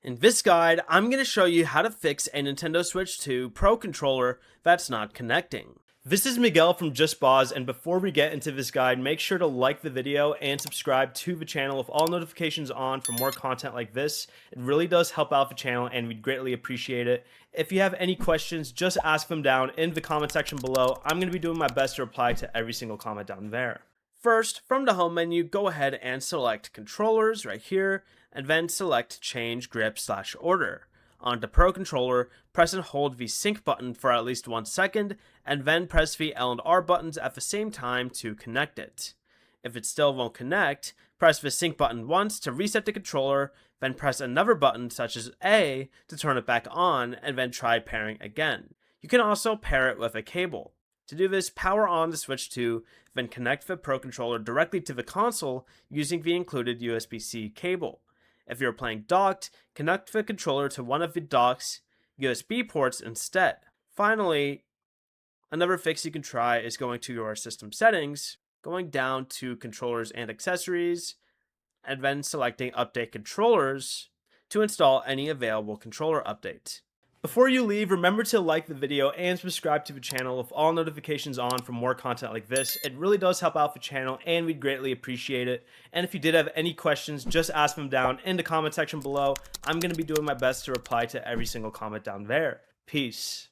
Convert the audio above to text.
In this guide, I'm going to show you how to fix a Nintendo Switch 2 Pro controller that's not connecting. This is Miguel from Just Boz, and before we get into this guide, make sure to like the video and subscribe to the channel with all notifications on for more content like this. It really does help out the channel and we'd greatly appreciate it. If you have any questions, just ask them down in the comment section below. I'm going to be doing my best to reply to every single comment down there. First, from the home menu, go ahead and select controllers right here, and then select change grip/order. On the Pro controller, press and hold the sync button for at least 1 second, and then press the L and R buttons at the same time to connect it. If it still won't connect, press the sync button once to reset the controller, then press another button such as A to turn it back on, and then try pairing again. You can also pair it with a cable. To do this, power on the Switch 2, then connect the Pro controller directly to the console using the included USB-C cable. If you're playing docked, connect the controller to one of the dock's USB ports instead. Finally, another fix you can try is going to your system settings, going down to controllers and accessories, and then selecting update controllers to install any available controller update. Before you leave, remember to like the video and subscribe to the channel with all notifications on for more content like this. It really does help out the channel and we'd greatly appreciate it. And if you did have any questions, just ask them down in the comment section below. I'm going to be doing my best to reply to every single comment down there. Peace.